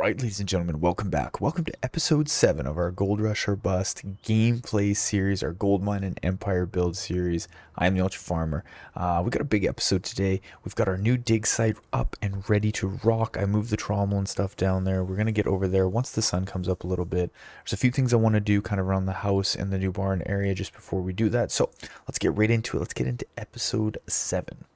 Alright, ladies and gentlemen, welcome back. Welcome to episode 7 of our Gold Rush or Bust gameplay series, our Gold Mine and Empire build series. I am the Ultra Farmer. We got a big episode today. We've got our new dig site up and ready to rock. I moved the trommel and stuff down there. We're going to get over there once the sun comes up a little bit. There's a few things I want to do kind of around the house and the new barn area just before we do that. So let's get right into it. Let's get into episode 7.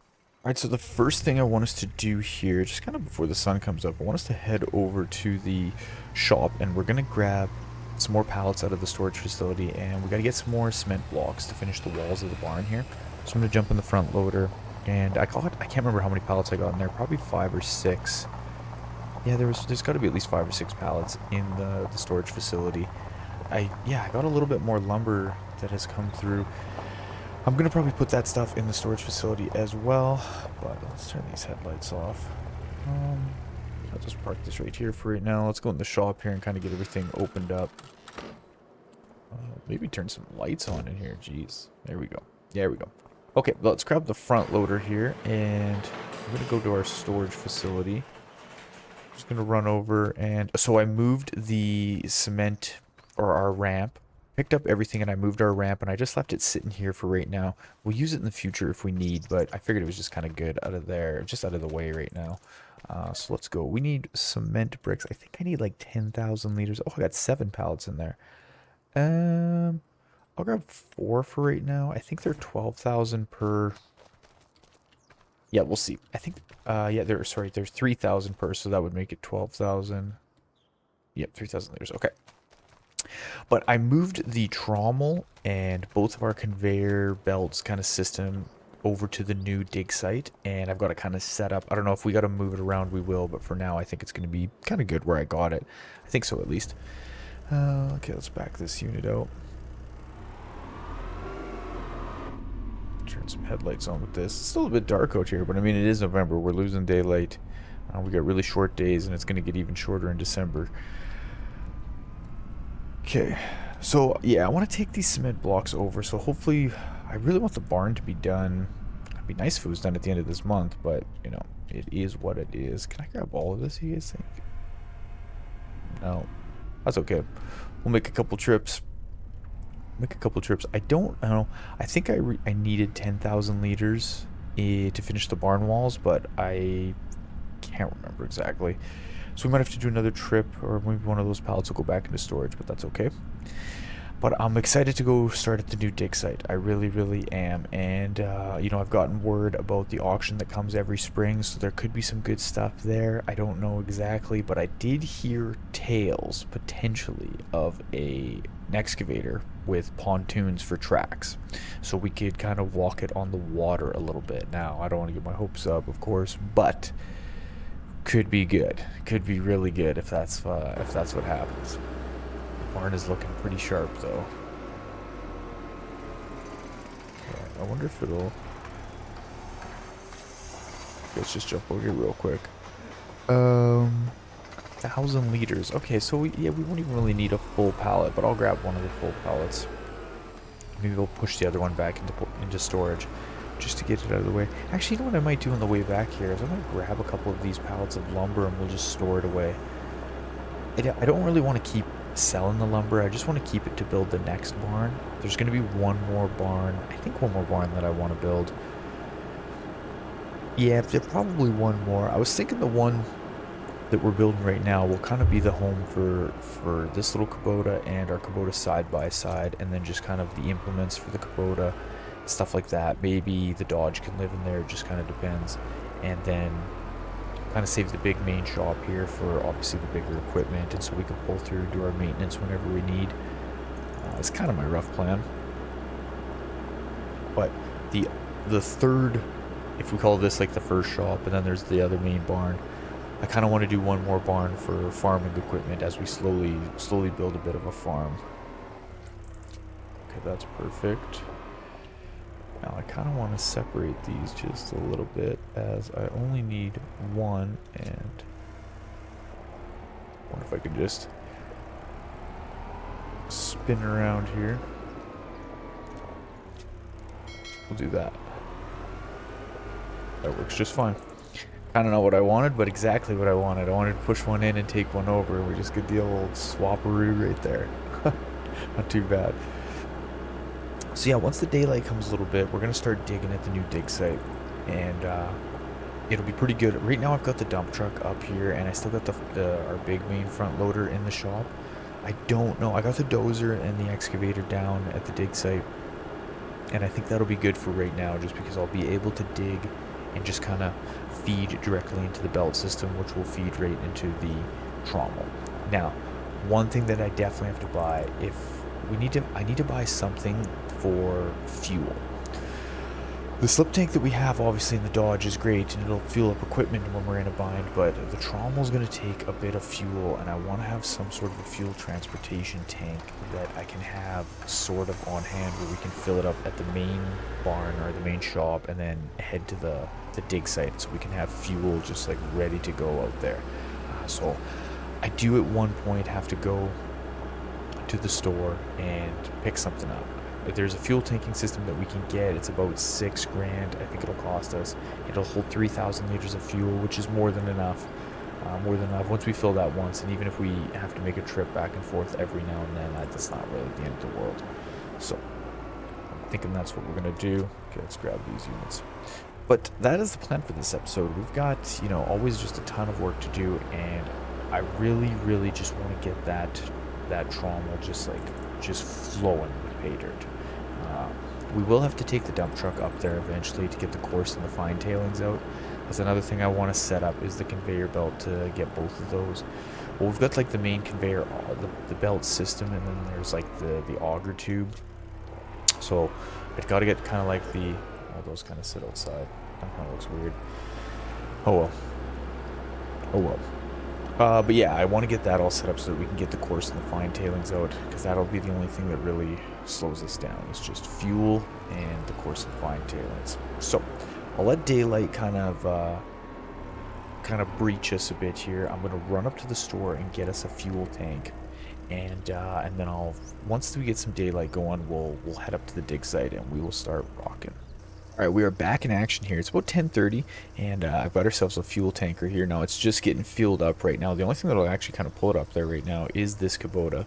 Alright, so the first thing I want us to do here, just kind of before the sun comes up, I want us to head over to the shop and we're going to grab some more pallets out of the storage facility and we got to get some more cement blocks to finish the walls of the barn here. So I'm going to jump in the front loader and I can't remember how many pallets I got in there, probably 5 or 6. Yeah, there's got to be at least 5 or 6 pallets in the storage facility. I got a little bit more lumber that has come through. I'm going to probably put that stuff in the storage facility as well, but let's turn these headlights off. I'll just park this right here for right now. Let's go in the shop here and kind of get everything opened up. Maybe turn some lights on in here. Jeez. There we go. There we go. Okay, let's grab the front loader here, and I'm going to go to our storage facility. Just going to run over, and so I moved the cement, or our ramp. Picked up everything and I moved our ramp and I just left it sitting here for right now. We'll use it in the future if we need, but I figured it was just kind of good out of there, just out of the way right now. So let's go. We need cement bricks. I think I need like 10,000 liters. Oh, I got 7 pallets in there. I'll grab 4 for right now. I think they're 12,000 per. Yeah, we'll see. I think, yeah, there's 3,000 per, so that would make it 12,000. Yep, 3,000 liters. Okay. But I moved the trommel and both of our conveyor belts kind of system over to the new dig site, and I've got it kind of set up. I don't know if we got to move it around, we will, but for now I think it's going to be kind of good where I got it. I think so, at least. Okay, let's back this unit out. Turn some headlights on with this. It's still a bit dark out here, but I mean, it is November. We're losing daylight. We got really short days, and it's going to get even shorter in December. Okay, so yeah, I want to take these cement blocks over, so hopefully, I really want the barn to be done. It'd be nice if it was done at the end of this month, but, you know, it is what it is. Can I grab all of this, you guys think? No, that's okay. We'll make a couple trips. I don't know. I think I needed 10,000 liters to finish the barn walls, but I can't remember exactly. So we might have to do another trip, or maybe one of those pallets will go back into storage, but that's okay. But I'm excited to go start at the new dig site. I really, really am. And, you know, I've gotten word about the auction that comes every spring, so there could be some good stuff there. I don't know exactly, but I did hear tales, potentially, of an excavator with pontoons for tracks. So we could kind of walk it on the water a little bit. Now, I don't want to get my hopes up, of course, but could be good. Could be really good if that's what happens. The barn is looking pretty sharp though. Okay, I wonder if it'll. Let's just jump over here real quick. 1,000 liters. Okay, so we won't even really need a full pallet, but I'll grab one of the full pallets. Maybe we'll push the other one back into storage, just to get it out of the way. Actually, you know what I might do on the way back here is I might grab a couple of these pallets of lumber and we'll just store it away. I don't really want to keep selling the lumber. I just want to keep it to build the next barn. There's going to be one more barn. I think one more barn that I want to build. Yeah, there's probably one more. I was thinking the one that we're building right now will kind of be the home for this little Kubota and our Kubota side by side, and then just kind of the implements for the Kubota. Stuff like that. Maybe the Dodge can live in there, just kind of depends. And then kind of save the big main shop here for obviously the bigger equipment, and so we can pull through and do our maintenance whenever we need. It's kind of my rough plan. But the third, if we call this like the first shop, and then there's the other main barn, I kind of want to do one more barn for farming equipment as we slowly build a bit of a farm. Okay, that's perfect. Now I kind of want to separate these just a little bit, as I only need one, and I wonder if I could just spin around here. We'll do that. That works just fine. Kind of not what I wanted, but exactly what I wanted. I wanted to push one in and take one over. We just get the old swap-a-roo right there. Not too bad. So yeah, once the daylight comes a little bit, we're going to start digging at the new dig site. And it'll be pretty good. Right now I've got the dump truck up here, and I still got our big main front loader in the shop. I don't know. I got the dozer and the excavator down at the dig site. And I think that'll be good for right now, just because I'll be able to dig and just kind of feed directly into the belt system, which will feed right into the trommel. Now, one thing that I definitely have to buy, I need to buy something for fuel. The slip tank that we have, obviously, in the Dodge is great, and it'll fuel up equipment when we're in a bind, but the trommel is going to take a bit of fuel, and I want to have some sort of a fuel transportation tank that I can have sort of on hand, where we can fill it up at the main barn or the main shop, and then head to the dig site, so we can have fuel just like ready to go out there. So I do at one point have to go to the store and pick something up. There's a fuel tanking system that we can get. It's about $6,000. I think it'll cost us. It'll hold 3,000 liters of fuel, which is more than enough. More than enough once we fill that once. And even if we have to make a trip back and forth every now and then, that's not really the end of the world. So I'm thinking that's what we're gonna do. Okay, let's grab these units. But that is the plan for this episode. We've got, always just a ton of work to do, and I really, really just want to get that trommel just flowing with pay dirt. We will have to take the dump truck up there eventually to get the coarse and the fine tailings out. That's another thing I want to set up, is the conveyor belt to get both of those. Well, we've got like the main conveyor, the belt system, and then there's like the auger tube. So I've got to get kind of like all those kind of sit outside. That kind of looks weird. Oh well. Oh well. But yeah, I want to get that all set up so that we can get the coarse and the fine tailings out, because that'll be the only thing that really slows us down. It's just fuel and the coarse and fine tailings. So I'll let daylight kind of breach us a bit here. I'm gonna run up to the store and get us a fuel tank, and then once we get some daylight going, we'll head up to the dig site and we will start rocking. All right, we are back in action here. It's about 10:30, and I've got ourselves a fuel tanker here. Now, it's just getting fueled up right now. The only thing that'll actually kind of pull it up there right now is this Kubota.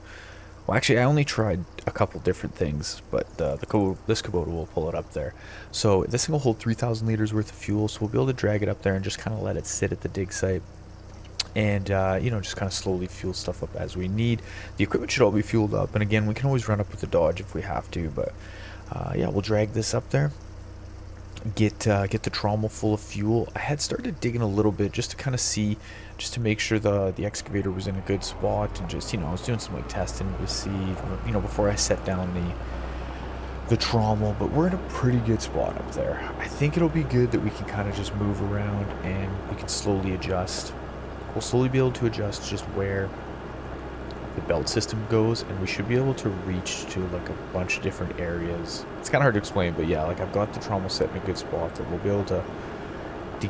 Well, actually, I only tried a couple different things, but this Kubota will pull it up there. So this thing will hold 3,000 liters worth of fuel, so we'll be able to drag it up there and just kind of let it sit at the dig site. And, just kind of slowly fuel stuff up as we need. The equipment should all be fueled up, and again, we can always run up with the Dodge if we have to, but yeah, we'll drag this up there. Get the trommel full of fuel. I had started digging a little bit just to kind of see, just to make sure the excavator was in a good spot, and just, I was doing some like testing to see, before I set down the trommel. But we're in a pretty good spot up there. I think it'll be good that we can kind of just move around and we can slowly adjust. We'll slowly be able to adjust just where the belt system goes, and we should be able to reach to like a bunch of different areas. It's kind of hard to explain, but yeah, like I've got the trommel set in a good spot that we'll be able to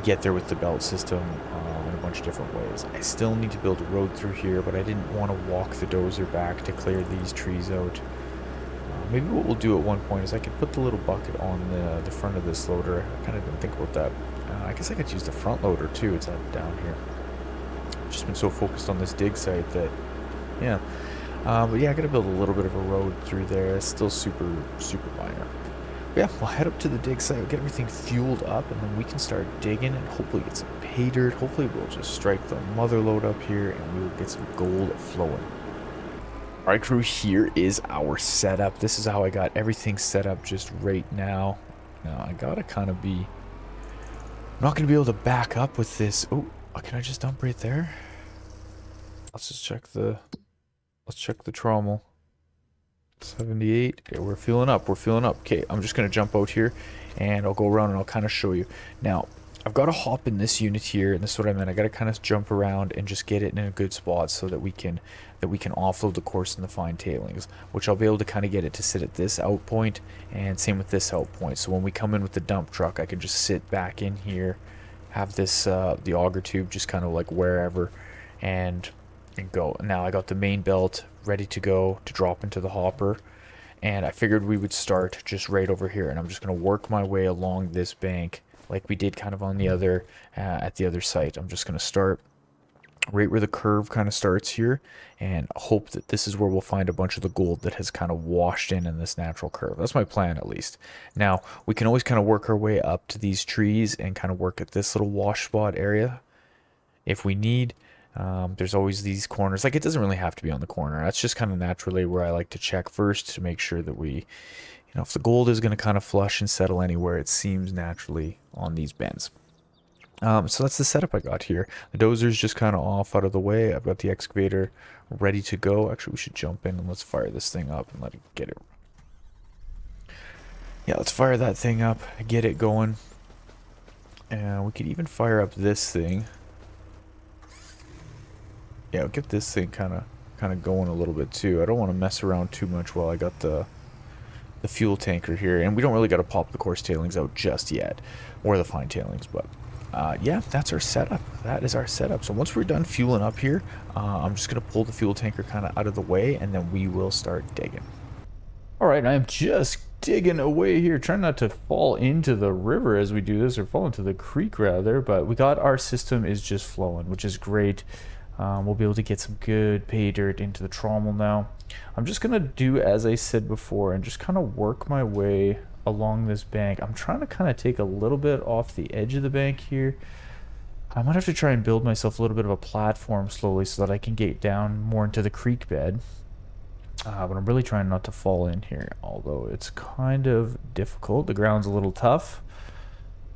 get there with the belt system in a bunch of different ways. I still need to build a road through here, but I didn't want to walk the dozer back to clear these trees out. Maybe what we'll do at one point is I could put the little bucket on the front of this loader. I kind of didn't think about that. I guess I could use the front loader too. It's down here. I've just been so focused on this dig site that, yeah. But yeah, I gotta build a little bit of a road through there. It's still super minor. But yeah, we'll head up to the dig site, we'll get everything fueled up, and then we can start digging and hopefully get some pay dirt. Hopefully we'll just strike the mother load up here and we will get some gold flowing. Alright crew, here is our setup. This is how I got everything set up just right now. Now I gotta kind of be... I'm not gonna be able to back up with this. Oh, can I just dump right there? Let's just check the... Let's check the trommel. 78. Okay, we're filling up. We're filling up. Okay, I'm just going to jump out here and I'll go around and I'll kind of show you. Now, I've got to hop in this unit here, and this is what I meant. I got to kind of jump around and just get it in a good spot so that we can offload the coarse and the fine tailings, which I'll be able to kind of get it to sit at this out point, and same with this out point. So when we come in with the dump truck, I can just sit back in here, have this the auger tube just kind of like wherever, and go. Now I got the main belt ready to go to drop into the hopper, and I figured we would start just right over here, and I'm just going to work my way along this bank like we did kind of on the other at the other site. I'm just going to start right where the curve kind of starts here and hope that this is where we'll find a bunch of the gold that has kind of washed in this natural curve. That's my plan, at least. Now we can always kind of work our way up to these trees and kind of work at this little wash spot area if we need. There's always these corners, like it doesn't really have to be on the corner. That's just kind of naturally where I like to check first to make sure that we, if the gold is going to kind of flush and settle anywhere, it seems naturally on these bends. So that's the setup I got here. The dozer's just kind of off out of the way. I've got the excavator ready to go. Actually, we should jump in and let's fire this thing up and let it get it. Yeah, let's fire that thing up, get it going. And we could even fire up this thing. Yeah, we'll get this thing kind of going a little bit too. I don't want to mess around too much while I got the fuel tanker here, and we don't really got to pop the coarse tailings out just yet, or the fine tailings, but yeah, that's our setup. That is our setup. So once we're done fueling up here, I'm just going to pull the fuel tanker kind of out of the way, and then we will start digging. All right, I'm just digging away here, trying not to fall into the river as we do this, or fall into the creek rather, but we got our system is just flowing, which is great. We'll be able to get some good pay dirt into the trommel now. I'm just going to do as I said before and just kind of work my way along this bank. I'm trying to kind of take a little bit off the edge of the bank here. I might have to try and build myself a little bit of a platform slowly so that I can get down more into the creek bed. But I'm really trying not to fall in here, although it's kind of difficult. The ground's a little tough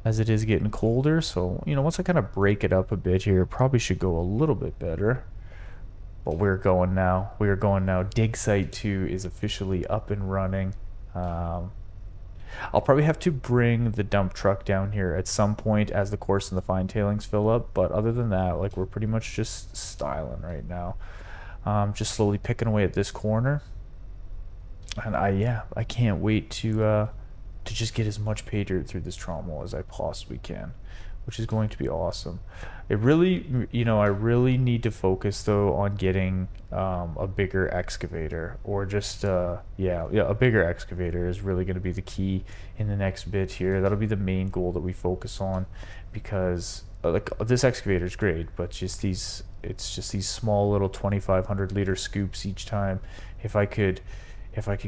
as it is getting colder, so once I kind of break it up a bit here, probably should go a little bit better. But we're going now. Dig site 2 is officially up and running. I'll probably have to bring the dump truck down here at some point as the coarse and the fine tailings fill up, but other than that, like, we're pretty much just styling right now. Just slowly picking away at this corner, and I can't wait to just get as much pay dirt through this trommel as I possibly can, which is going to be awesome. It really, I really need to focus though on getting a bigger excavator, or just a bigger excavator is really going to be the key in the next bit here. That'll be the main goal that we focus on, because like, this excavator is great, but it's just these small little 2,500 liter scoops each time. If I could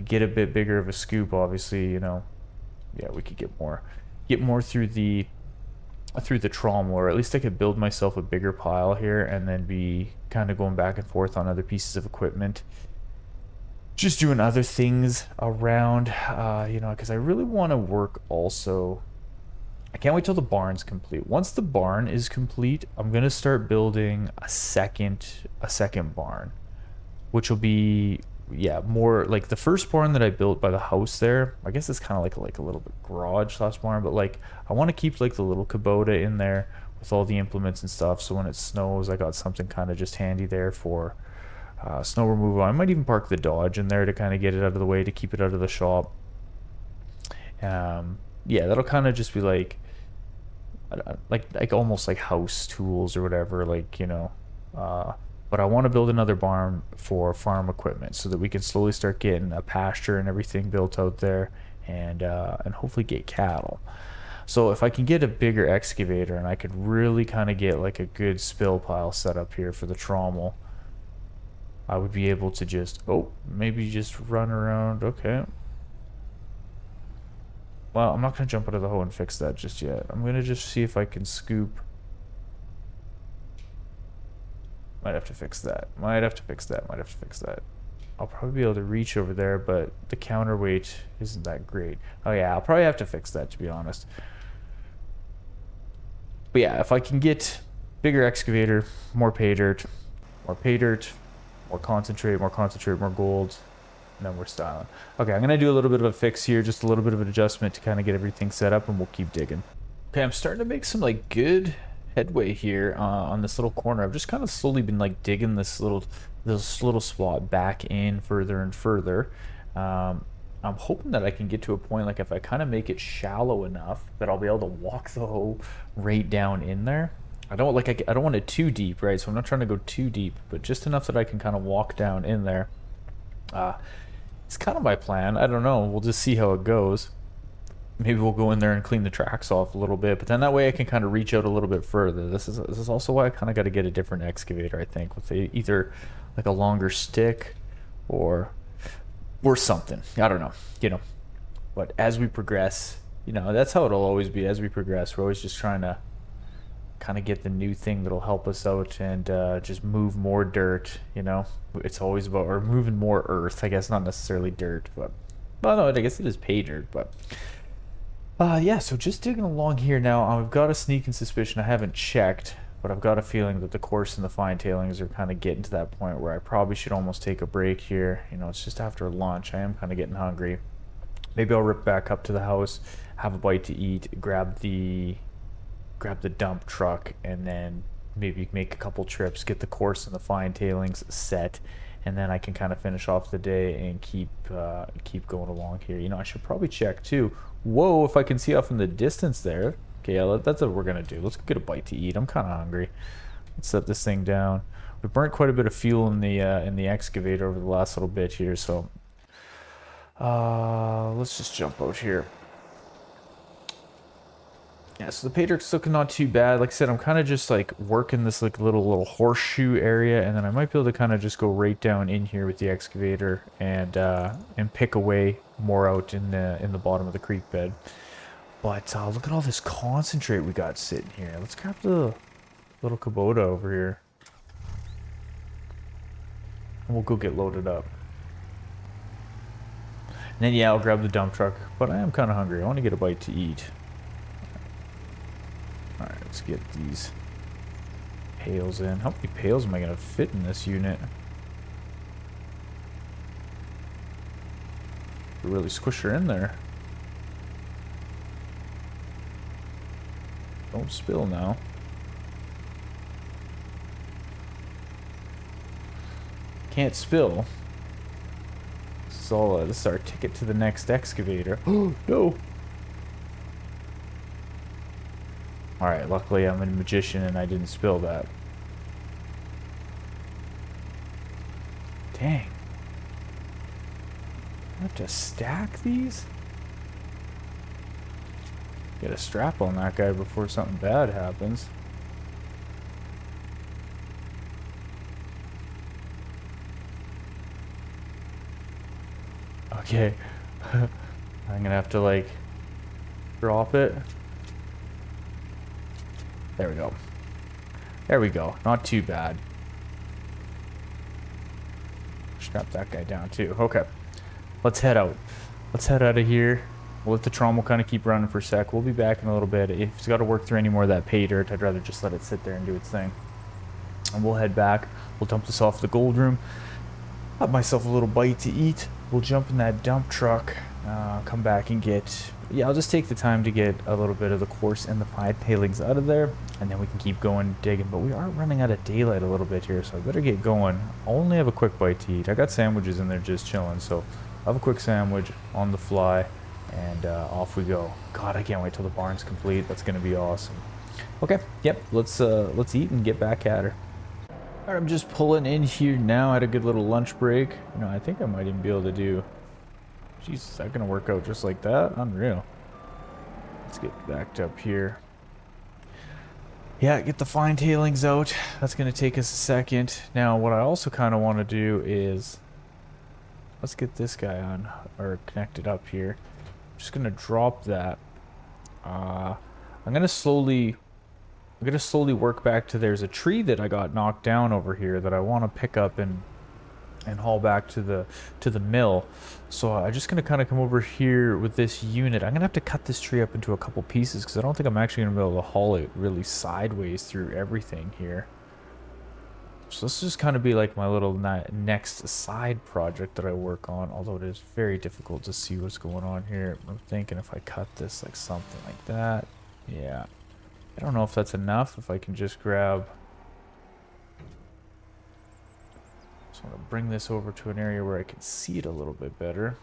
get a bit bigger of a scoop, obviously, we could get more through the trommel, or at least I could build myself a bigger pile here and then be kind of going back and forth on other pieces of equipment, just doing other things around, because I really want to work also. I can't wait till the barn's complete. Once the barn is complete, I'm gonna start building a second barn, which will be, more like the first barn that I built by the house there. I guess it's kind of like a little bit garage / barn, but like I want to keep like the little Kubota in there with all the implements and stuff, so when it snows I got something kind of just handy there for snow removal. I might even park the Dodge in there to kind of get it out of the way, to keep it out of the shop. That'll kind of just be like almost like house tools or whatever, but I want to build another barn for farm equipment so that we can slowly start getting a pasture and everything built out there, and hopefully get cattle. So if I can get a bigger excavator and I could really kind of get like a good spill pile set up here for the trommel, I would be able to just maybe just run around. Okay, well, I'm not going to jump out of the hole and fix that just yet. I'm going to just see if I can scoop. Might have to fix that. I'll probably be able to reach over there, but the counterweight isn't that great. Oh yeah, I'll probably have to fix that, to be honest. But yeah, if I can get bigger excavator, more pay dirt, more concentrate, more gold, and then we're styling. Okay, I'm gonna do a little bit of a fix here, just a little bit of an adjustment to kind of get everything set up, and we'll keep digging. Okay, I'm starting to make some like good headway here on this little corner. I've just kind of slowly been like digging this little spot back in further and further. I'm hoping that I can get to a point, like if I kind of make it shallow enough that I'll be able to walk the hoe right down in there. I don't want it too deep, right? So I'm not trying to go too deep, but just enough that I can kind of walk down in there. It's kind of my plan. I don't know. We'll just see how it goes. maybe we'll go in there and clean the tracks off a little bit, but then that way I can kind of reach out a little bit further. This is also why I kind of got to get a different excavator, I think, with either like a longer stick or something. I don't know, But as we progress, that's how it'll always be. As we progress, we're always just trying to kind of get the new thing that'll help us out and just move more dirt. It's always about, or moving more earth. I guess not necessarily dirt, but well, no, I guess it is pay dirt, but. Yeah, so just digging along here now. I've got a sneaking suspicion, I haven't checked, but I've got a feeling that the course and the fine tailings are kind of getting to that point where I probably should almost take a break here. It's just after lunch. I am kind of getting hungry. Maybe I'll rip back up to the house, have a bite to eat, grab the dump truck, and then maybe make a couple trips, get the course and the fine tailings set, and then I can kind of finish off the day and keep going along here. I should probably check too. Whoa, if I can see off in the distance there. Okay, yeah, that's what we're gonna do. Let's go get a bite to eat. I'm kind of hungry. Let's set this thing down. We burnt quite a bit of fuel in the excavator over the last little bit here, so let's just jump out here. Yeah, so the pay dirt's looking not too bad. Like I said, I'm kind of just like working this like little horseshoe area, and then I might be able to kind of just go right down in here with the excavator and pick away more out in the bottom of the creek bed. But look at all this concentrate we got sitting here. Let's grab the little Kubota over here, and we'll go get loaded up. And then yeah, I'll grab the dump truck. But I am kind of hungry. I want to get a bite to eat. Alright, let's get these pails in. How many pails am I going to fit in this unit? Really squish her in there. Don't spill now. Can't spill. So this is our ticket to the next excavator. Oh, no! Alright, luckily I'm a magician and I didn't spill that. Dang. I have to stack these? Get a strap on that guy before something bad happens. Okay. I'm gonna have to like drop it. There we go. There we go. Not too bad. Strap that guy down too. Okay. Let's head out. Let's head out of here. We'll let the trommel kind of keep running for a sec. We'll be back in a little bit. If it's got to work through any more of that pay dirt, I'd rather just let it sit there and do its thing. And we'll head back. We'll dump this off the gold room. Have myself a little bite to eat. We'll jump in that dump truck. Come back and get... Yeah, I'll just take the time to get a little bit of the course and the fine tailings out of there, and then we can keep going digging. But we are running out of daylight a little bit here, so I better get going. I'll only have a quick bite to eat. I got sandwiches in there just chilling, so I'll have a quick sandwich on the fly, and off we go. God, I can't wait till the barn's complete. That's gonna be awesome. Okay, yep, let's eat and get back at her. All right, I'm just pulling in here now. I had a good little lunch break. I think I might even be able to do... Jeez, is that gonna work out just like that? Unreal. Let's get backed up here. Yeah, get the fine tailings out. That's gonna take us a second. Now, what I also kind of want to do is... Let's get this guy on, or connected up here. I'm just gonna drop that. I'm gonna slowly work back to... There's a tree that I got knocked down over here that I want to pick up and haul back to the mill. So I'm just gonna kind of come over here with this unit. I'm gonna have to cut this tree up into a couple pieces because I don't think I'm actually gonna be able to haul it really sideways through everything here. So this just kind of be like my little next side project that I work on, although it is very difficult to see what's going on here. I'm thinking if I cut this like something like that. Yeah, I don't know if that's enough. If I can just grab... I want to bring this over to an area where I can see it a little bit better.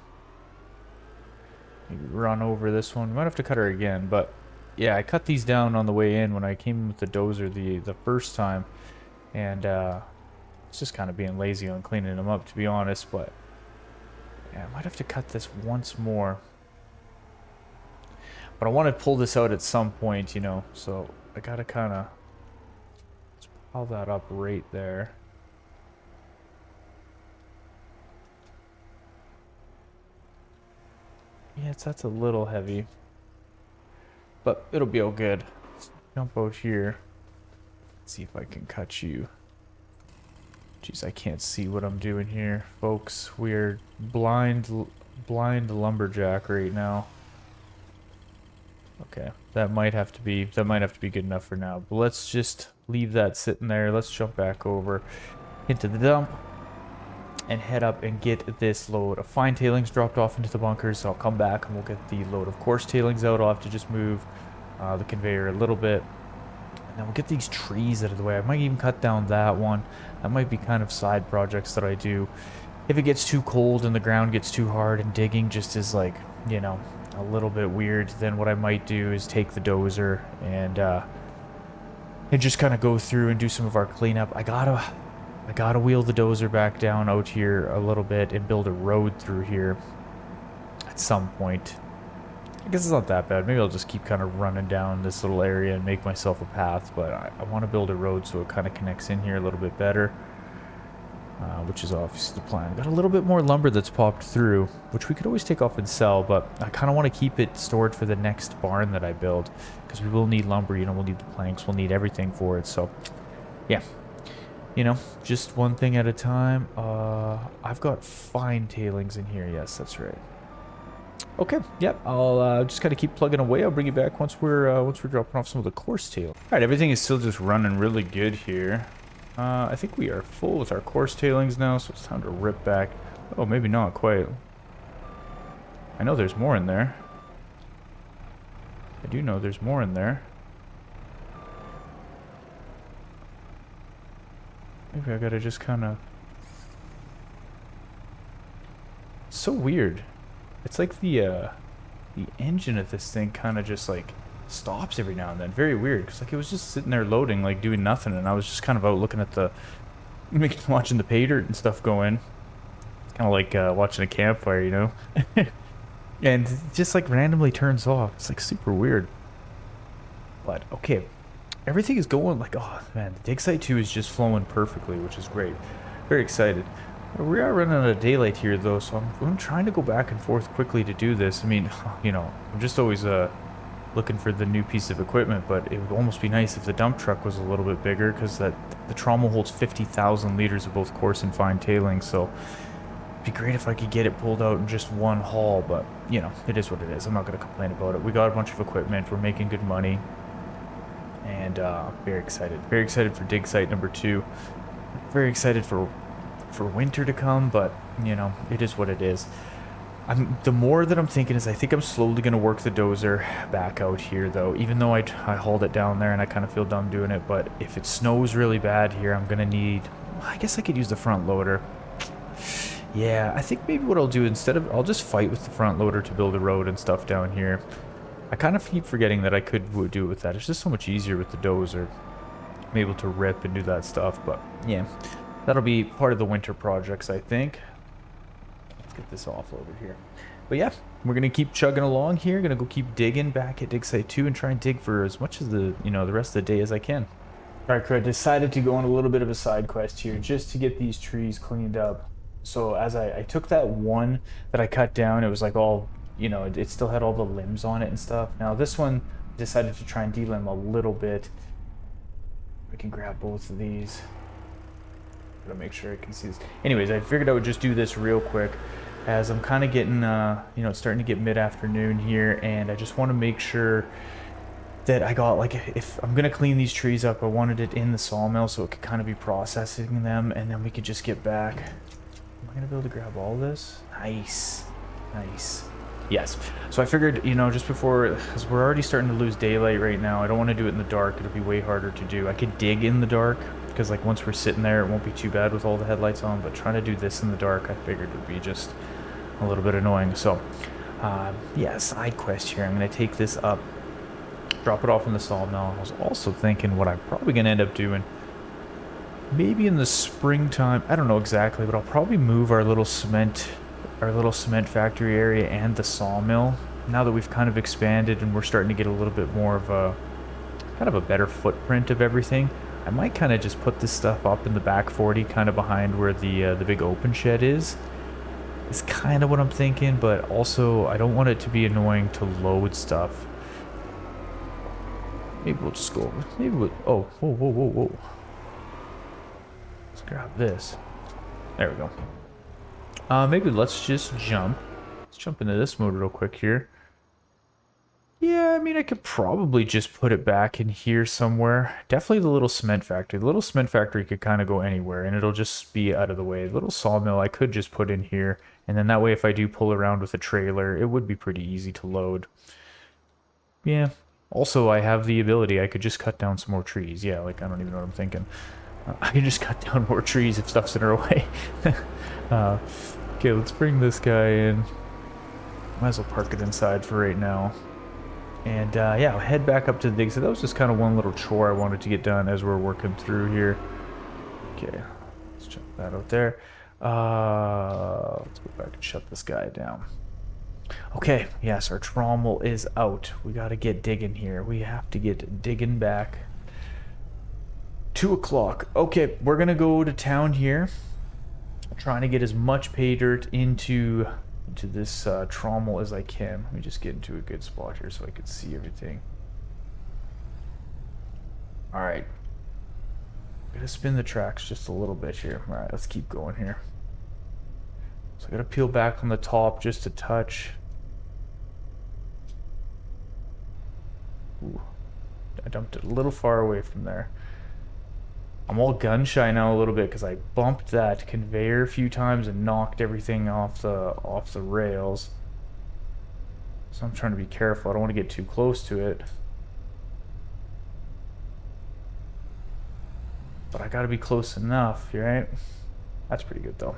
Maybe run over this one. Might have to cut her again, but yeah, I cut these down on the way in when I came in with the dozer the first time, and it's just kind of being lazy on cleaning them up, to be honest. But yeah, I might have to cut this once more. But I want to pull this out at some point, you know, so I gotta kind of pile that up right there. Yeah, that's a little heavy, but it'll be all good. Let's jump out here. See if I can cut you. Jeez, I can't see what I'm doing here, folks. We're blind lumberjack right now. Okay, that might have to be good enough for now. But let's just leave that sitting there. Let's jump back over into the dump and head up and get this load of fine tailings dropped off into the bunkers. So I'll come back and we'll get the load of coarse tailings out. I'll have to just move the conveyor a little bit. And then we'll get these trees out of the way. I might even cut down that one. That might be kind of side projects that I do. If it gets too cold and the ground gets too hard and digging just is like, you know, a little bit weird, then what I might do is take the dozer and just kind of go through and do some of our cleanup. I gotta wheel the dozer back down out here a little bit and build a road through here at some point. I guess it's not that bad. Maybe I'll just keep kind of running down this little area and make myself a path, but I want to build a road so it kind of connects in here a little bit better, which is obviously the plan. Got a little bit more lumber that's popped through, which we could always take off and sell, but I kind of want to keep it stored for the next barn that I build, because we will need lumber, you know, we'll need the planks, we'll need everything for it, so yeah. You know, just one thing at a time. I've got fine tailings in here. Yes, that's right. Okay, yep. I'll just kind of keep plugging away. I'll bring you back once we're dropping off some of the coarse tail. All right, everything is still just running really good here. I think we are full with our coarse tailings now, so it's time to rip back. Oh, maybe not quite. I know there's more in there. I do know there's more in there. Maybe I gotta just kind of... So weird. It's like the engine of this thing kind of just like stops every now and then. Very weird, because like it was just sitting there loading, like doing nothing, and I was just kind of out looking at the, watching the pay dirt and stuff go in. It's kind of like watching a campfire, you know. And it just like randomly turns off. It's like super weird. But okay, everything is going like, oh man, the dig site 2 is just flowing perfectly, which is great. Very excited. We are running out of daylight here though, so I'm trying to go back and forth quickly to do this. I mean, you know, I'm just always looking for the new piece of equipment, but it would almost be nice if the dump truck was a little bit bigger, because the trommel holds 50,000 liters of both coarse and fine tailings, so it'd be great if I could get it pulled out in just one haul, but you know, it is what it is. I'm not going to complain about it. We got a bunch of equipment, we're making good money, and very excited for dig site number 2. Very excited for winter to come, but you know, it is what it is. The more that I'm thinking is I think I'm slowly going to work the dozer back out here though, even though I hauled it down there and I kind of feel dumb doing it. But if it snows really bad here, I'm going to need, I guess I could use the front loader. Yeah, I think maybe what I'll do instead of, I'll just fight with the front loader to build a road and stuff down here. I kind of keep forgetting that I could do it with that. It's just so much easier with the dozer. I'm able to rip and do that stuff, but yeah. That'll be part of the winter projects, I think. Let's get this offloaded here. But yeah, we're going to keep chugging along here. Going to go keep digging back at dig site 2 and try and dig for as much of the rest of the day as I can. All right, crew, I decided to go on a little bit of a side quest here just to get these trees cleaned up. So as I took that one that I cut down, it was like all, you know, it still had all the limbs on it and stuff. Now this one, I decided to try and delimb a little bit. I can grab both of these. To make sure I can see this. Anyways, I figured I would just do this real quick as I'm kind of getting, you know, it's starting to get mid-afternoon here, and I just want to make sure that I got, like, if I'm going to clean these trees up, I wanted it in the sawmill so it could kind of be processing them, and then we could just get back. Am I going to be able to grab all this? Nice. Nice. Yes. So I figured, you know, just before, because we're already starting to lose daylight right now, I don't want to do it in the dark. It'll be way harder to do. I could dig in the dark, because like once we're sitting there, it won't be too bad with all the headlights on, but trying to do this in the dark, I figured would be just a little bit annoying. So, yeah, side quest here. I'm going to take this up, drop it off in the sawmill. I was also thinking what I'm probably going to end up doing, maybe in the springtime, I don't know exactly, but I'll probably move our little cement factory area and the sawmill now that we've kind of expanded and we're starting to get a little bit more of a kind of a better footprint of everything, I might kind of just put this stuff up in the back 40, kind of behind where the big open shed is. It's kind of what I'm thinking, but also I don't want it to be annoying to load stuff. Maybe we'll just go over. Maybe we'll... Oh, whoa, whoa, whoa, whoa. Let's grab this. There we go. Maybe let's just jump. Let's jump into this mode real quick here. Yeah, I mean, I could probably just put it back in here somewhere. Definitely the little cement factory. The little cement factory could kind of go anywhere, and it'll just be out of the way. The little sawmill I could just put in here, and then that way if I do pull around with a trailer, it would be pretty easy to load. Yeah. Also, I have the ability. I could just cut down some more trees. Yeah, like, I don't even know what I'm thinking. I can just cut down more trees if stuff's in our way. Okay, let's bring this guy in. Might as well park it inside for right now. And yeah, I'll head back up to the dig. So that was just kind of one little chore I wanted to get done as we're working through here. Okay, let's check that out there. Let's go back and shut this guy down. Okay, yes, our trommel is out. We got to get digging here. We have to get digging back. 2 o'clock. Okay, we're going to go to town here. Trying to get as much pay dirt into this trommel as I can. Let me just get into a good spot here so I can see everything. Alright. I'm going to spin the tracks just a little bit here. Alright, let's keep going here. So I got to peel back on the top just a touch. Ooh. I dumped it a little far away from there. I'm all gun shy now a little bit because I bumped that conveyor a few times and knocked everything off the rails. So I'm trying to be careful. I don't want to get too close to it. But I gotta be close enough, right? That's pretty good though.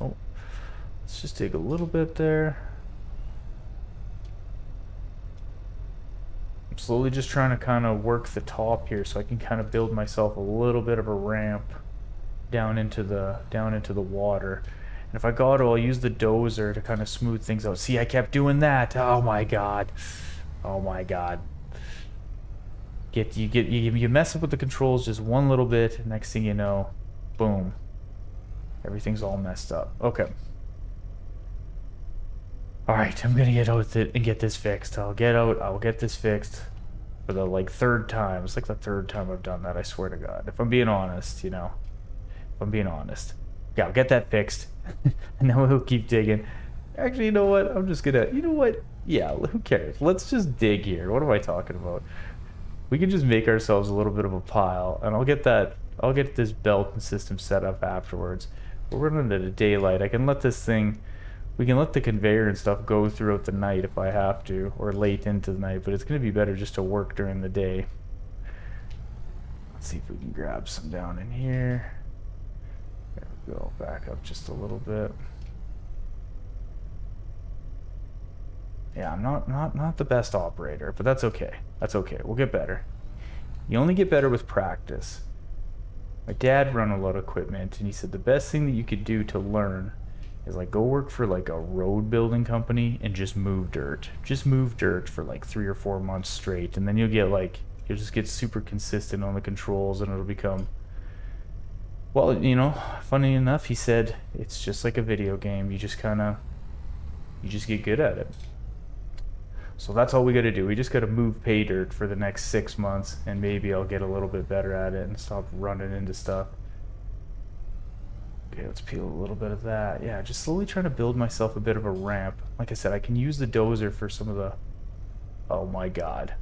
Oh, let's just dig a little bit there. Slowly just trying to kind of work the top here so I can kind of build myself a little bit of a ramp down into the water. And if I got to, I'll use the dozer to kind of smooth things out. See, I kept doing that. Oh my god. Oh my god. You mess up with the controls just one little bit, next thing you know, boom. Everything's all messed up. Okay. Alright, I'm gonna get out with it and get this fixed. I'll get this fixed for the, like, 3rd time. It's like the 3rd time I've done that, I swear to God. If I'm being honest, you know. If I'm being honest. Yeah, I'll get that fixed. And then we'll keep digging. Actually, you know what? I'm just gonna, you know what? Yeah, who cares? Let's just dig here. What am I talking about? We can just make ourselves a little bit of a pile, and I'll get this belt and system set up afterwards. We're running into daylight. I can let this thing... We can let the conveyor and stuff go throughout the night if I have to, or late into the night, but it's going to be better just to work during the day. Let's see if we can grab some down in here. There we go, back up just a little bit. Yeah, I'm not the best operator, but that's okay. That's okay, we'll get better. You only get better with practice. My dad run a lot of equipment, and he said the best thing that you could do to learn is like go work for like a road building company and just move dirt. Just move dirt for like 3 or 4 months straight, and then you'll just get super consistent on the controls, and it'll become, well, you know, funny enough, he said it's just like a video game. You just get good at it. So that's all we got to do. We just got to move pay dirt for the next 6 months, and maybe I'll get a little bit better at it and stop running into stuff. Okay, let's peel a little bit of that. Yeah, just slowly trying to build myself a bit of a ramp. Like I said, I can use the dozer for some of the... Oh my god.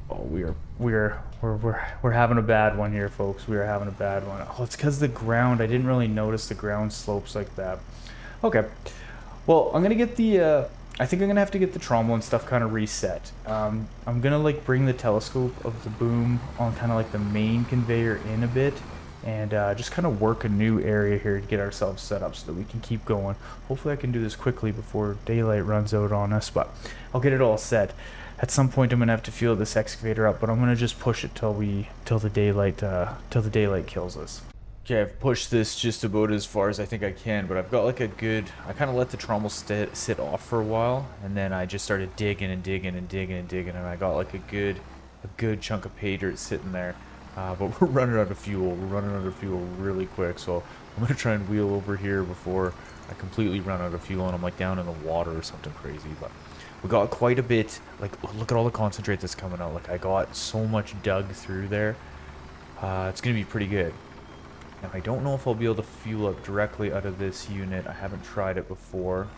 Oh, we're having a bad one here, folks. We are having a bad one. Oh, it's because the ground. I didn't really notice the ground slopes like that. Okay. Well, I'm gonna get the... I think I'm gonna have to get the trommel and stuff kind of reset. I'm gonna like bring the telescope of the boom on kind of like the main conveyor in a bit, and just kind of work a new area here to get ourselves set up so that we can keep going. Hopefully I can do this quickly before daylight runs out on us, but I'll get it all set. At some point I'm gonna have to fuel this excavator up, but I'm gonna just push it till the daylight kills us. Okay, I've pushed this just about as far as I think I can, but I've got like a good... I kind of let the trommel sit off for a while, and then I just started digging and digging and digging and digging, and I got like a good chunk of pay dirt sitting there. But we're running out of fuel. We're running out of fuel really quick, so I'm gonna try and wheel over here before I completely run out of fuel, and I'm like down in the water or something crazy. But we got quite a bit. Like, look at all the concentrate that's coming out. Like, I got so much dug through there. It's gonna be pretty good. Now, I don't know if I'll be able to fuel up directly out of this unit. I haven't tried it before.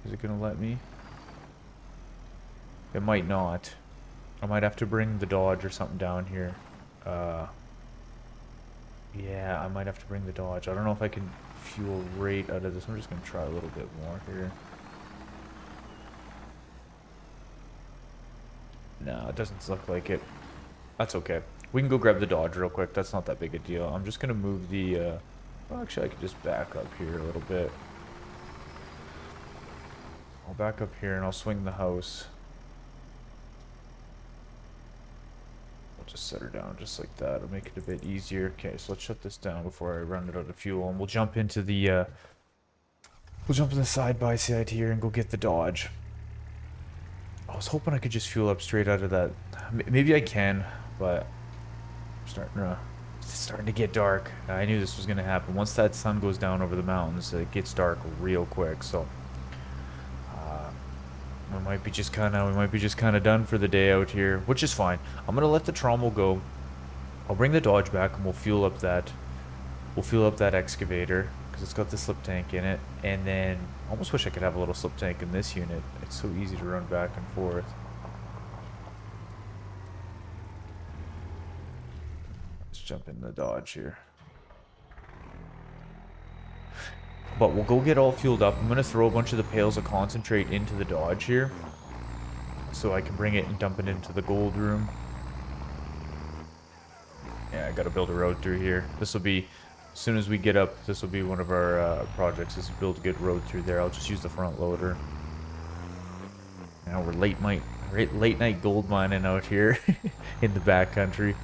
Is it going to let me? It might not. I might have to bring the Dodge or something down here. Yeah, I might have to bring the Dodge. I don't know if I can fuel right out of this. I'm just going to try a little bit more here. No, it doesn't look like it. That's okay. We can go grab the Dodge real quick. That's not that big a deal. I'm just going to move the... well, actually, I could just back up here a little bit. I'll back up here and I'll swing the house. I'll just set her down just like that. It'll make it a bit easier. Okay, so let's shut this down before I run it out of fuel. And we'll jump into the... we'll jump in the side-by-side here and go get the Dodge. I was hoping I could just fuel up straight out of that. Maybe I can, but... It's starting to get dark. I knew this was going to happen. Once that sun goes down over the mountains, it gets dark real quick. So we might be just kind of done for the day out here, which is fine. I'm gonna let the trommel go. I'll bring the Dodge back and we'll fuel up that excavator because it's got the slip tank in it. And then I almost wish I could have a little slip tank in this unit. It's so easy to run back and forth. Jump in the Dodge here. But we'll go get all fueled up. I'm going to throw a bunch of the pails of concentrate into the Dodge here so I can bring it and dump it into the gold room. Yeah, I got to build a road through here. This will be, as soon as we get up, this will be one of our projects, is to build a good road through there. I'll just use the front loader. Now we're late night gold mining out here in the backcountry.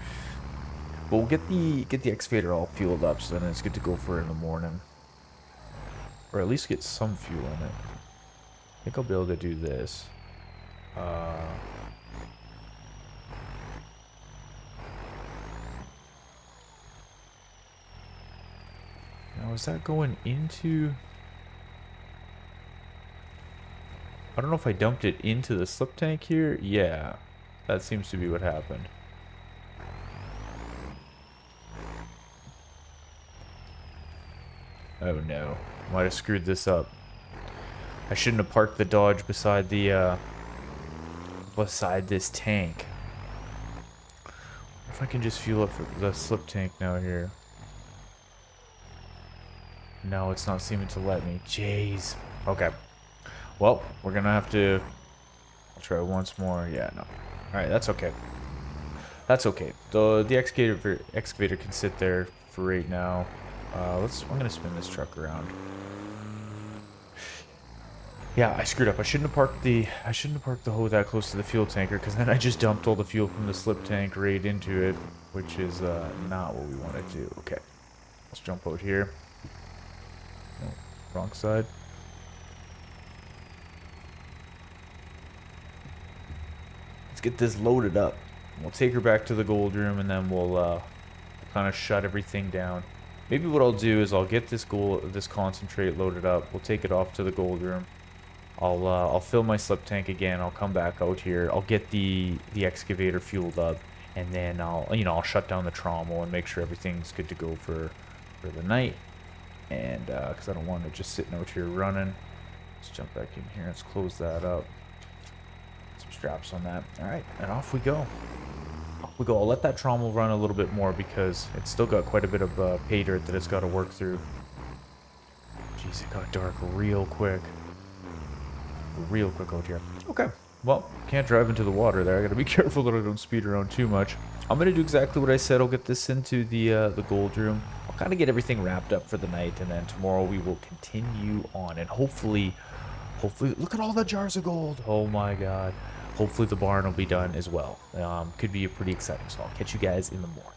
But we'll get the excavator all fueled up, so then it's good to go for in the morning. Or at least get some fuel in it. I think I'll be able to do this. Now, is that going into... I don't know if I dumped it into the slip tank here. Yeah, that seems to be what happened. Oh no, might have screwed this up. I shouldn't have parked the Dodge beside the beside this tank. If I can just fuel up for the slip tank now here. No, it's not seeming to let me. Jeez. Okay. Well, we're gonna have to... I'll try once more. Yeah, no. Alright, that's okay. That's okay. The excavator can sit there for right now. I'm gonna spin this truck around. Yeah, I screwed up. I shouldn't have parked the hoe that close to the fuel tanker, because then I just dumped all the fuel from the slip tank right into it, which is not what we want to do. Okay, let's jump out here. No, wrong side. Let's get this loaded up. We'll take her back to the gold room, and then we'll kind of shut everything down. Maybe what I'll do is I'll get this concentrate loaded up. We'll take it off to the gold room. I'll fill my slip tank again. I'll come back out here. I'll get the excavator fueled up, and then I'll shut down the trommel and make sure everything's good to go for the night. And because I don't want it just sitting out here running. Let's jump back in here. Let's close that up. Some straps on that. All right, and off we go. I'll let that trommel run a little bit more because it's still got quite a bit of pay dirt that it's got to work through. Jeez, it got dark real quick. Real quick out here. Okay, well, can't drive into the water there. I gotta be careful that I don't speed around too much. I'm gonna do exactly what I said. I'll get this into the gold room. I'll kind of get everything wrapped up for the night, and then tomorrow we will continue on, and hopefully, look at all the jars of gold. Oh my god. hopefully the barn will be done as well. Could be a pretty exciting, so I'll catch you guys in the morning.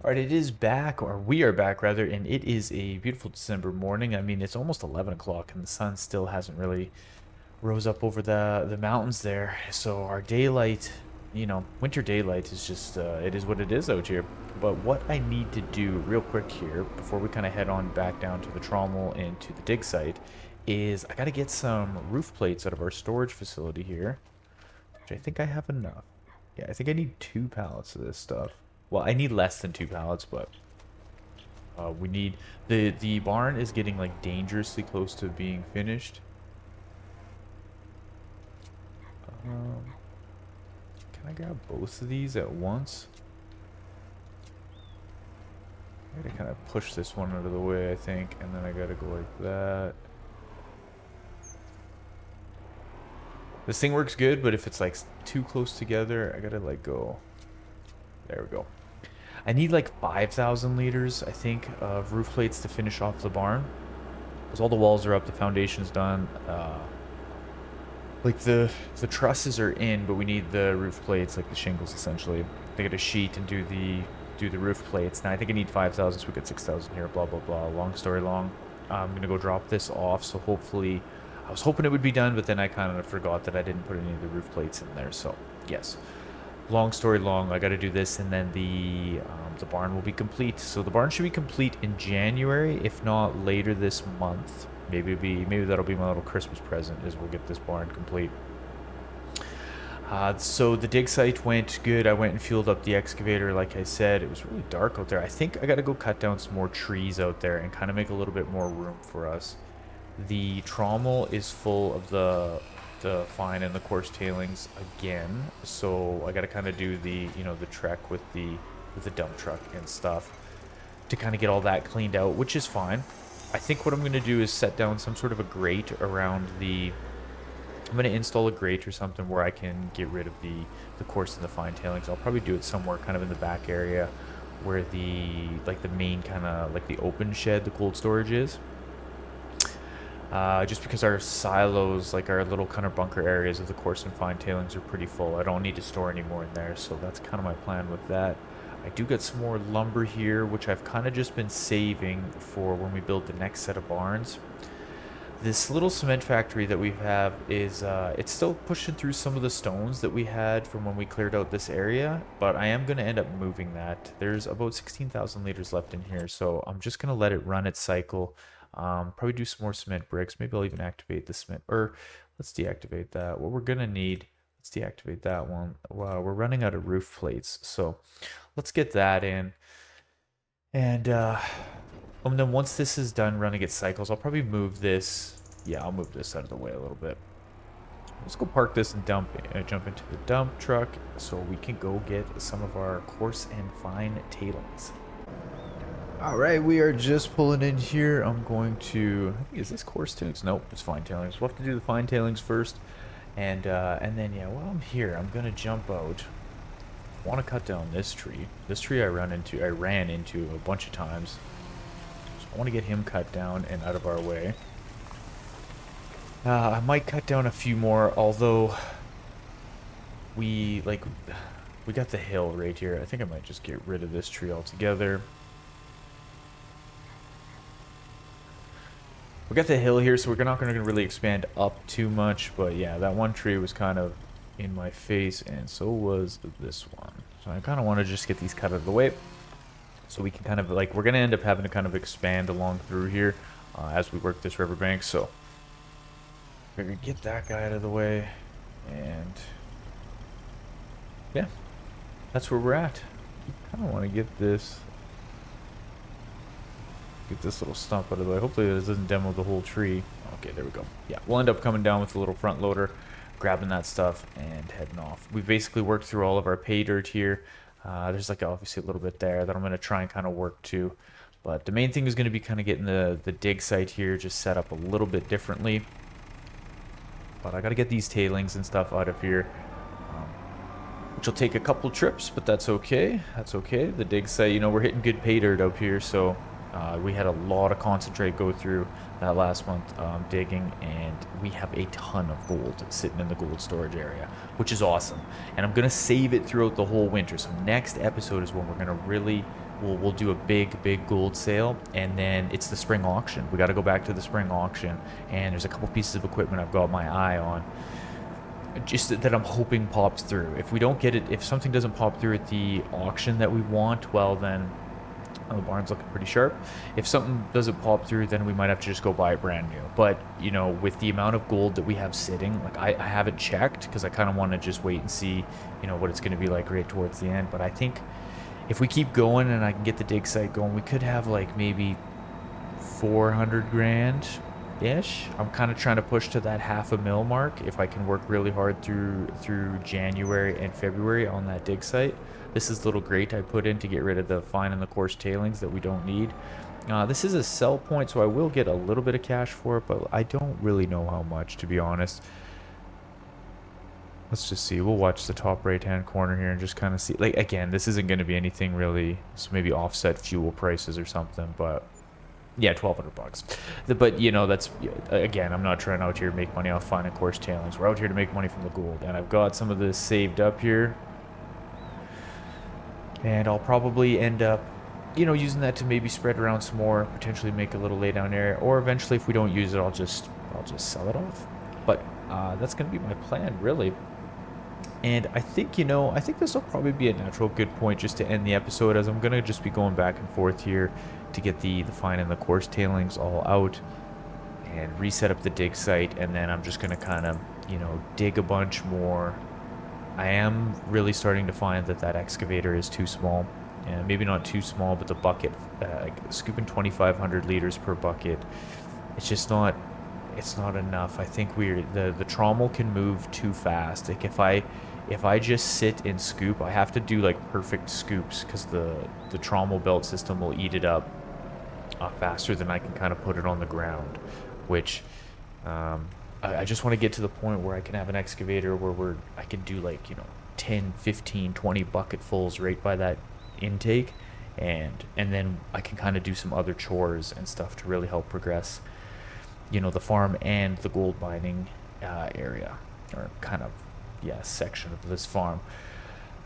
All right, it is back, or we are back rather, and it is a beautiful December morning. I mean, it's almost 11 o'clock, and the sun still hasn't really rose up over the mountains there. So our daylight, winter daylight is just it is what it is out here. But what I need to do real quick here before we kind of head on back down to the trommel and to the dig site is I got to get some roof plates out of our storage facility here, which I think I have enough. Yeah, I think I need 2 pallets of this stuff. Well, I need less than 2 pallets, but we need the barn is getting like dangerously close to being finished. Can I grab both of these at once? I gotta kind of push this one out of the way, I think, and then I gotta go like that. This thing works good, but if it's like too close together, I gotta like go. There we go. I need like 5,000 liters, I think, of roof plates to finish off the barn. Because all the walls are up, the foundation's done. Like the trusses are in, but we need the roof plates, like the shingles essentially. They get a sheet and do the roof plates. Now I think I need 5,000, so we get 6,000 here. Blah blah blah. Long story long. I'm gonna go drop this off. So hopefully, I was hoping it would be done, but then I kind of forgot that I didn't put any of the roof plates in there. So yes. Long story long, I got to do this, and then the barn will be complete. So the barn should be complete in January, if not later this month. Maybe that'll be my little Christmas present, is we'll get this barn complete. So the dig site went good. I went and fueled up the excavator, like I said. It was really dark out there. I think I got to go cut down some more trees out there and kind of make a little bit more room for us. The trommel is full of the fine and the coarse tailings again, so I got to kind of do the the trek with the dump truck and stuff to kind of get all that cleaned out, which is fine. I think what I'm going to do is set down some sort of a grate around I'm going to install a grate or something where I can get rid of the coarse and the fine tailings. I'll probably do it somewhere kind of in the back area where the main kind of like the open shed, the cold storage is. Just because our silos, like our little kind of bunker areas of the coarse and fine tailings, are pretty full. I don't need to store any more in there, so that's kind of my plan with that. I do get some more lumber here, which I've kind of just been saving for when we build the next set of barns. This little cement factory that we have is, it's still pushing through some of the stones that we had from when we cleared out this area, but I am going to end up moving that. There's about 16,000 liters left in here, so I'm just going to let it run its cycle. Probably do some more cement bricks. Maybe I'll even activate the cement, or let's deactivate that. What we're gonna need, let's deactivate that one. Wow, we're running out of roof plates, so let's get that in. And then once this is done running its cycles, I'll probably move this. Yeah, I'll move this out of the way a little bit. Let's go park this and jump into the dump truck so we can go get some of our coarse and fine tailings. All right, we are just pulling in here. I'm going to, I think, is this coarse tailings? Nope, it's fine tailings. We'll have to do the fine tailings first. And then, yeah, while I'm here, I'm going to jump out. I want to cut down this tree. This tree I ran into a bunch of times. So I want to get him cut down and out of our way. I might cut down a few more, although we got the hill right here. I think I might just get rid of this tree altogether. We got the hill here, so we're not going to really expand up too much. But yeah, that one tree was kind of in my face, and so was this one. So I kind of want to just get these cut out of the way, so we can kind of, like, we're going to end up having to kind of expand along through here as we work this riverbank. So we're going to get that guy out of the way, and yeah, that's where we're at. I kind of want to get this little stump out of the way. Hopefully this doesn't demo the whole tree. Okay, there we go. Yeah, we'll end up coming down with the little front loader, grabbing that stuff, and heading off. We basically worked through all of our pay dirt here. There's like obviously a little bit there that I'm going to try and kind of work to. But the main thing is going to be kind of getting the dig site here just set up a little bit differently. But I got to get these tailings and stuff out of here, which will take a couple trips, but that's okay. That's okay. The dig site, we're hitting good pay dirt up here, so We had a lot of concentrate go through that last month digging, and we have a ton of gold sitting in the gold storage area, which is awesome. And I'm gonna save it throughout the whole winter. So next episode is when we're gonna really we'll do a big gold sale, and then it's the spring auction. We got to go back to the spring auction, and there's a couple pieces of equipment I've got my eye on, just that I'm hoping pops through. If we don't get it, if something doesn't pop through at the auction that we want, well then the barn's looking pretty sharp. If something doesn't pop through, then we might have to just go buy it brand new. But you know, with the amount of gold that we have sitting, like I haven't checked because I kind of want to just wait and see, you know, what it's going to be like right towards the end. But I think if we keep going and I can get the dig site going, we could have like maybe 400 grand ish. I'm kind of trying to push to that half a mil mark if I can work really hard through January and February on that dig site. This is the little grate I put in to get rid of the fine and the coarse tailings that we don't need. This is a sell point, so I will get a little bit of cash for it, but I don't really know how much, to be honest. Let's just see. We'll watch the top right-hand corner here and just kind of see. Like, again, this isn't going to be anything really. So maybe offset fuel prices or something, but yeah, 1,200 bucks. But you know, that's again, I'm not trying out here to make money off fine and coarse tailings. We're out here to make money from the gold, and I've got some of this saved up here, and I'll probably end up, you know, using that to maybe spread around some more, potentially make a little laydown area, or eventually, if we don't use it, I'll just sell it off. But that's gonna be my plan, really. And I think, you know, I think this will probably be a natural good point just to end the episode, as I'm going to just be going back and forth here to get the fine and the coarse tailings all out and reset up the dig site. And then I'm just going to kind of, you know, dig a bunch more. I am really starting to find that that excavator is too small. And maybe not too small, but the bucket, scooping 2,500 liters per bucket, it's just not, it's not enough. I think the trommel can move too fast. Like if I just sit and scoop, I have to do like perfect scoops because the trommel belt system will eat it up faster than I can kind of put it on the ground, which I just want to get to the point where I can have an excavator where I can do like, you know, 10, 15, 20 bucketfuls right by that intake, and then I can kind of do some other chores and stuff to really help progress, you know, the farm and the gold mining area, or kind of, yeah, section of this farm.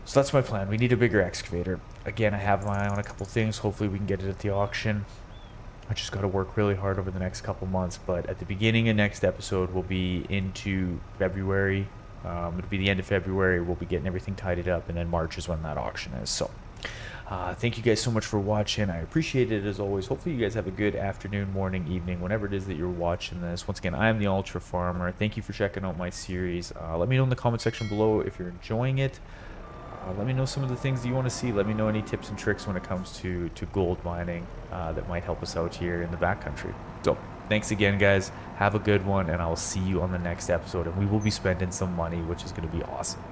So that's my plan. We need a bigger excavator. Again, I have my eye on a couple things. Hopefully we can get it at the auction. I just got to work really hard over the next couple months, but at the beginning of next episode, we'll be into February. It'll be the end of February. We'll be getting everything tidied up, and then March is when that auction is. So thank you guys so much for watching. I appreciate it as always. Hopefully you guys have a good afternoon, morning, evening, whenever it is that you're watching this. Once again, I am the Ultra Farmer. Thank you for checking out my series. Let me know in the comment section below if you're enjoying it. Let me know some of the things that you want to see. Let me know any tips and tricks when it comes to gold mining that might help us out here in the backcountry. So thanks again, guys. Have a good one, and I will see you on the next episode. And we will be spending some money, which is going to be awesome.